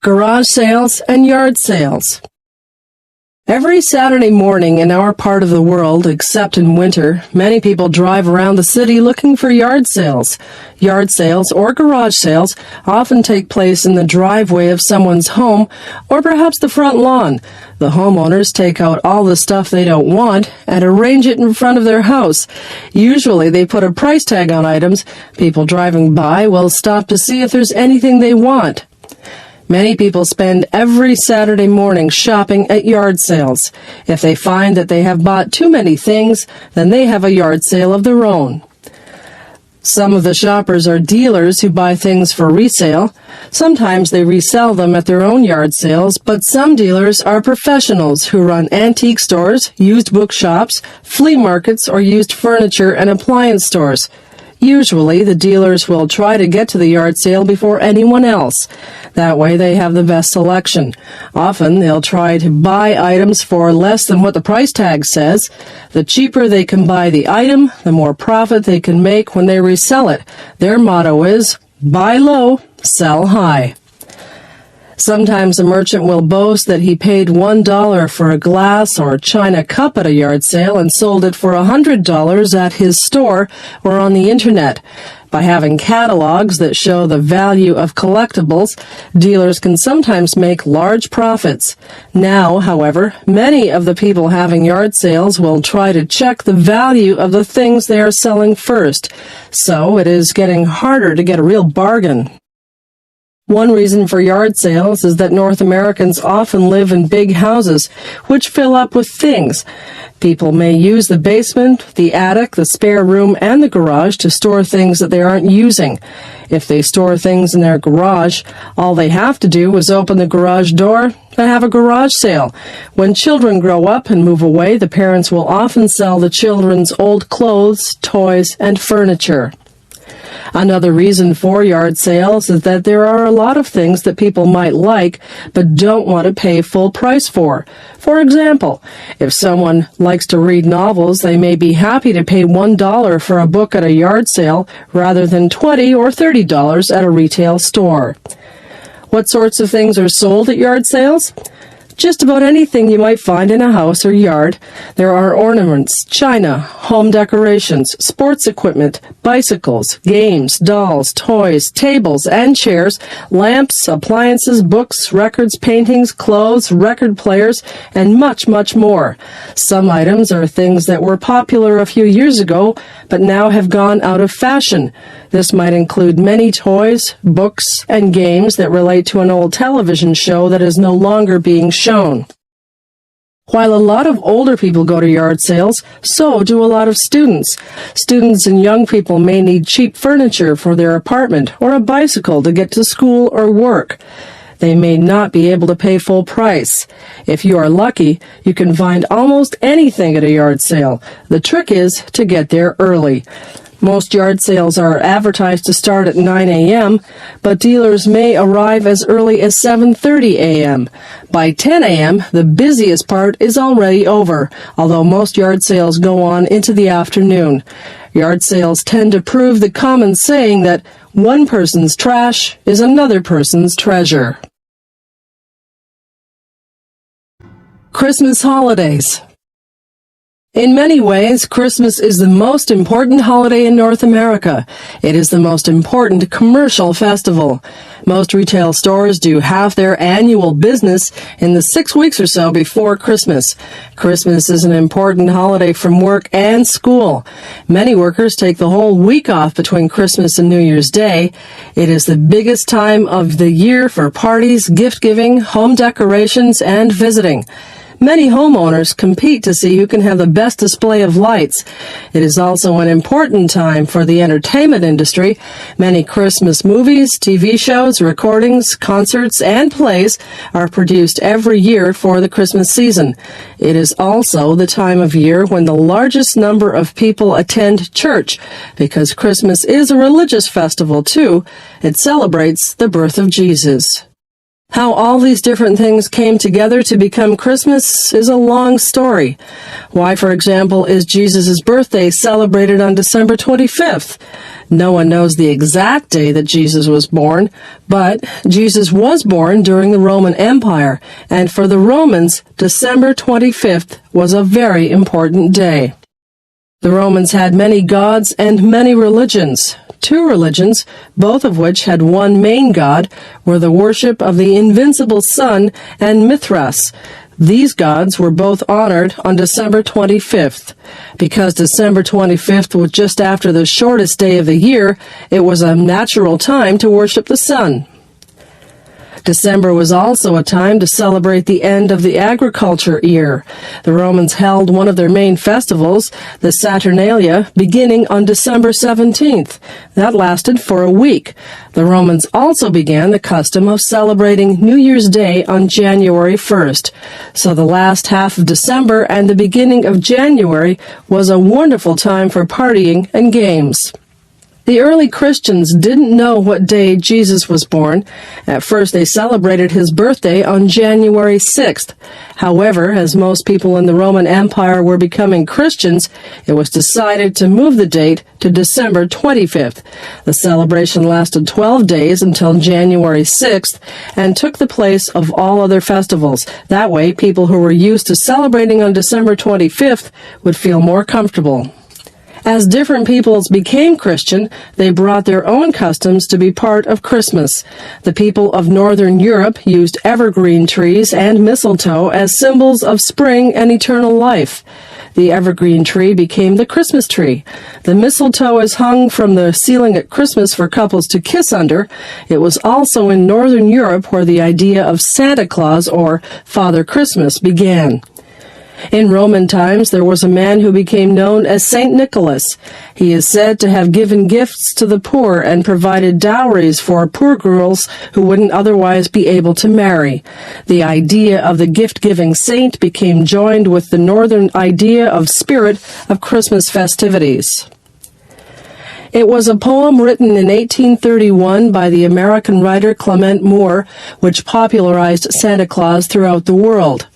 garage sales, and yard sales. Every Saturday morning in our part of the world, except in winter, many people drive around the city looking for yard sales. Yard sales or garage sales often take place in the driveway of someone's home or perhaps the front lawn. The homeowners take out all the stuff they don't want and arrange it in front of their house. Usually they put a price tag on items. People driving by will stop to see if there's anything they want. Many people spend every Saturday morning shopping at yard sales. If they find that they have bought too many things, then they have a yard sale of their own. Some of the shoppers are dealers who buy things for resale. Sometimes they resell them at their own yard sales, but some dealers are professionals who run antique stores, used bookshops, flea markets, or used furniture and appliance stores. Usually, the dealers will try to get to the yard sale before anyone else. That way, they have the best selection. Often, they'll try to buy items for less than what the price tag says. The cheaper they can buy the item, the more profit they can make when they resell it. Their motto is, buy low, sell high. Sometimes a merchant will boast that he paid $1 for a glass or china cup at a yard sale and sold it for $100 at his store or on the internet. By having catalogs that show the value of collectibles, dealers can sometimes make large profits. Now, however, many of the people having yard sales will try to check the value of the things they are selling first. So it is getting harder to get a real bargain. One reason for yard sales is that North Americans often live in big houses, which fill up with things. People may use the basement, the attic, the spare room, and the garage to store things that they aren't using. If they store things in their garage, all they have to do is open the garage door and have a garage sale. When children grow up and move away, the parents will often sell the children's old clothes, toys, and furniture. Another reason for yard sales is that there are a lot of things that people might like but don't want to pay full price for. For example, if someone likes to read novels, they may be happy to pay $1 for a book at a yard sale rather than $20 or $30 at a retail store. What sorts of things are sold at yard sales? Just about anything you might find in a house or yard. There are ornaments, china, home decorations, sports equipment, bicycles, games, dolls, toys, tables and chairs, lamps, appliances, books, records, paintings, clothes, record players, and much, much more. Some items are things that were popular a few years ago, but now have gone out of fashion. This might include many toys, books, and games that relate to an old television show that is no longer being shown. While a lot of older people go to yard sales, so do a lot of students. Students and young people may need cheap furniture for their apartment or a bicycle to get to school or work. They may not be able to pay full price. If you are lucky, you can find almost anything at a yard sale. The trick is to get there early. Most yard sales are advertised to start at 9 a.m., but dealers may arrive as early as 7:30 a.m. By 10 a.m., the busiest part is already over, although most yard sales go on into the afternoon. Yard sales tend to prove the common saying that one person's trash is another person's treasure. Christmas holidays. In many ways, Christmas is the most important holiday in North America. It is the most important commercial festival. Most retail stores do half their annual business in the 6 weeks or so before Christmas. Christmas is an important holiday from work and school. Many workers take the whole week off between Christmas and New Year's Day. It is the biggest time of the year for parties, gift-giving, home decorations, and visiting. Many homeowners compete to see who can have the best display of lights. It is also an important time for the entertainment industry. Many Christmas movies, TV shows, recordings, concerts, and plays are produced every year for the Christmas season. It is also the time of year when the largest number of people attend church, because Christmas is a religious festival too. It celebrates the birth of Jesus. How all these different things came together to become Christmas is a long story. Why, for example, is Jesus' birthday celebrated on December 25th? No one knows the exact day that Jesus was born, but Jesus was born during the Roman Empire, and for the Romans, December 25th was a very important day. The Romans had many gods and many religions. Two religions, both of which had one main god, were the worship of the invincible sun and Mithras. These gods were both honored on December 25th. Because December 25th was just after the shortest day of the year, it was a natural time to worship the sun. December was also a time to celebrate the end of the agriculture year. The Romans held one of their main festivals, the Saturnalia, beginning on December 17th. That lasted for a week. The Romans also began the custom of celebrating New Year's Day on January 1st. So the last half of December and the beginning of January was a wonderful time for partying and games. The early Christians didn't know what day Jesus was born. At first, they celebrated his birthday on January 6th. However, as most people in the Roman Empire were becoming Christians, it was decided to move the date to December 25th. The celebration lasted 12 days until January 6th and took the place of all other festivals. That way, people who were used to celebrating on December 25th would feel more comfortable. As different peoples became Christian, they brought their own customs to be part of Christmas. The people of Northern Europe used evergreen trees and mistletoe as symbols of spring and eternal life. The evergreen tree became the Christmas tree. The mistletoe is hung from the ceiling at Christmas for couples to kiss under. It was also in Northern Europe where the idea of Santa Claus or Father Christmas began. In Roman times, there was a man who became known as Saint Nicholas. He is said to have given gifts to the poor and provided dowries for poor girls who wouldn't otherwise be able to marry. The idea of the gift-giving saint became joined with the northern idea of spirit of Christmas festivities. It was a poem written in 1831 by the American writer Clement Moore, which popularized Santa Claus throughout the world.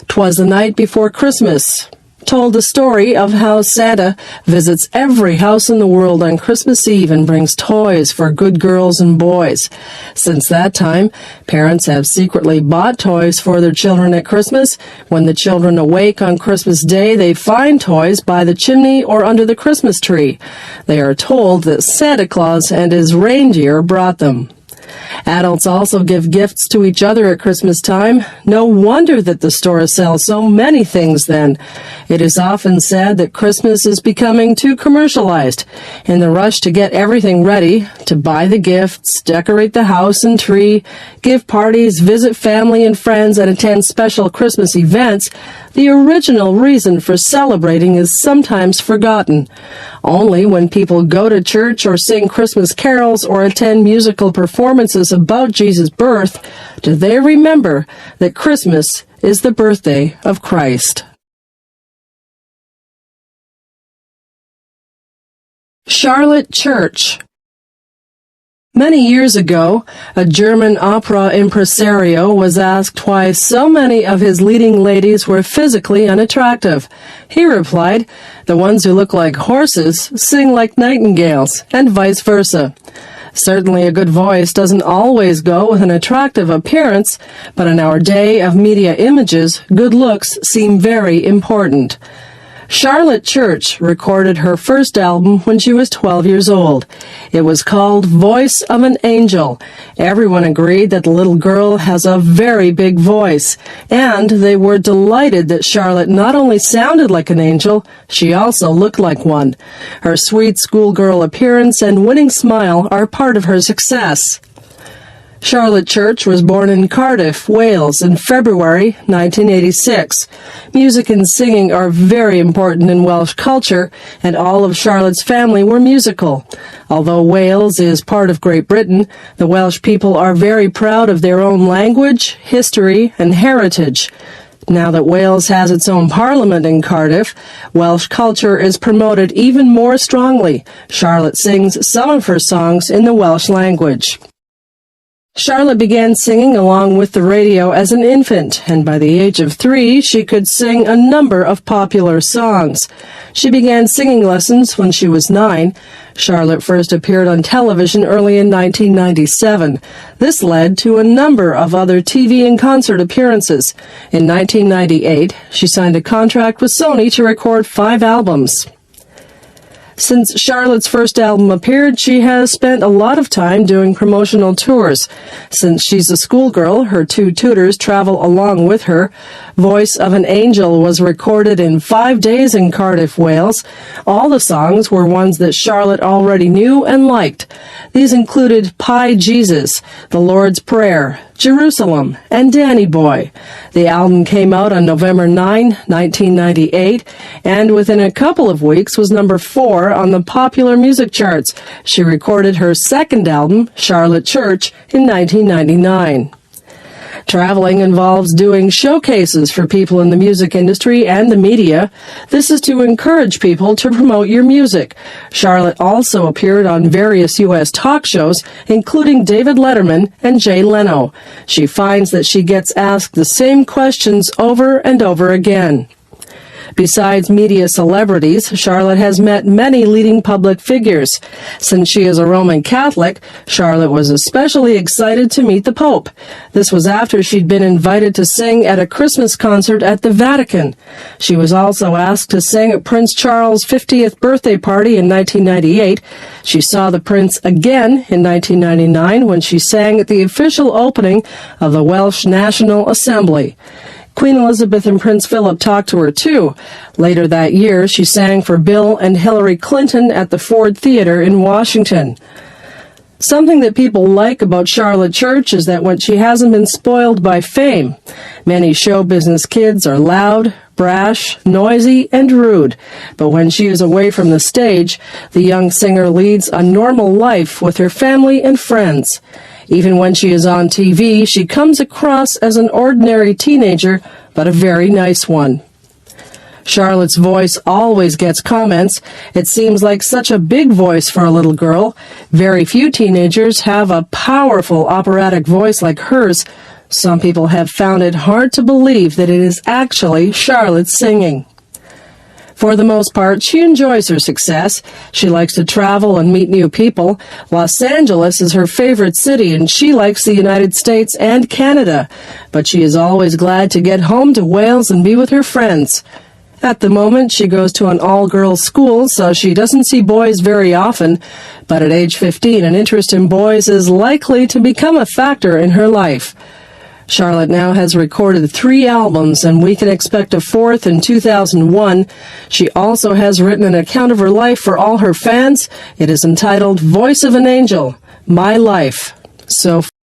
"'Twas the night before Christmas" told the story of how Santa visits every house in the world on Christmas Eve and brings toys for good girls and boys. Since that time, parents have secretly bought toys for their children at Christmas. When the children awake on Christmas Day, they find toys by the chimney or under the Christmas tree. They are told that Santa Claus and his reindeer brought them. Adults also give gifts to each other at Christmas time. No wonder that the stores sell so many things then. It is often said that Christmas is becoming too commercialized. In the rush to get everything ready, to buy the gifts, decorate the house and tree, give parties, visit family and friends, and attend special Christmas events, the original reason for celebrating is sometimes forgotten. Only when people go to church or sing Christmas carols or attend musical performances about Jesus' birth do they remember that Christmas is the birthday of Christ. Charlotte Church. Many years ago, a German opera impresario was asked why so many of his leading ladies were physically unattractive. He replied, "The ones who look like horses sing like nightingales, and vice versa." Certainly a good voice doesn't always go with an attractive appearance, but in our day of media images, good looks seem very important. Charlotte Church recorded her first album when she was 12 years old. It was called Voice of an Angel. Everyone agreed that the little girl has a very big voice, and they were delighted that Charlotte not only sounded like an angel, she also looked like one. Her sweet schoolgirl appearance and winning smile are part of her success. Charlotte Church was born in Cardiff, Wales, in February 1986. Music and singing are very important in Welsh culture, and all of Charlotte's family were musical. Although Wales is part of Great Britain, the Welsh people are very proud of their own language, history, and heritage. Now that Wales has its own parliament in Cardiff, Welsh culture is promoted even more strongly. Charlotte sings some of her songs in the Welsh language. Charlotte began singing along with the radio as an infant, and by the age of 3, she could sing a number of popular songs. She began singing lessons when she was 9. Charlotte first appeared on television early in 1997. This led to a number of other TV and concert appearances. In 1998, she signed a contract with Sony to record 5 albums. Since Charlotte's first album appeared, she has spent a lot of time doing promotional tours. Since she's a schoolgirl, her 2 tutors travel along with her. Voice of an Angel was recorded in 5 days in Cardiff, Wales. All the songs were ones that Charlotte already knew and liked. These included Pie Jesus, The Lord's Prayer, Jerusalem, and Danny Boy. The album came out on November 9, 1998, and within a couple of weeks was number 4 on the popular music charts. She recorded her second album, Charlotte Church, in 1999. Traveling involves doing showcases for people in the music industry and the media. This is to encourage people to promote your music. Charlotte also appeared on various U.S. talk shows, including David Letterman and Jay Leno. She finds that she gets asked the same questions over and over again. Besides media celebrities, Charlotte has met many leading public figures. Since she is a Roman Catholic, Charlotte was especially excited to meet the Pope. This was after she'd been invited to sing at a Christmas concert at the Vatican. She was also asked to sing at Prince Charles' 50th birthday party in 1998. She saw the Prince again in 1999 when she sang at the official opening of the Welsh National Assembly. Queen Elizabeth and Prince Philip talked to her, too. Later that year, she sang for Bill and Hillary Clinton at the Ford Theater in Washington. Something that people like about Charlotte Church is that when she hasn't been spoiled by fame. Many show business kids are loud, brash, noisy, and rude. But when she is away from the stage, the young singer leads a normal life with her family and friends. Even when she is on TV, she comes across as an ordinary teenager, but a very nice one. Charlotte's voice always gets comments. It seems like such a big voice for a little girl. Very few teenagers have a powerful operatic voice like hers. Some people have found it hard to believe that it is actually Charlotte singing. For the most part, she enjoys her success. She likes to travel and meet new people. Los Angeles is her favorite city, and she likes the United States and Canada. But she is always glad to get home to Wales and be with her friends. At the moment, she goes to an all-girls school, so she doesn't see boys very often. But at age 15, an interest in boys is likely to become a factor in her life. Charlotte now has recorded 3 albums, and we can expect a 4th in 2001. She also has written an account of her life for all her fans. It is entitled Voice of an Angel, My Life. So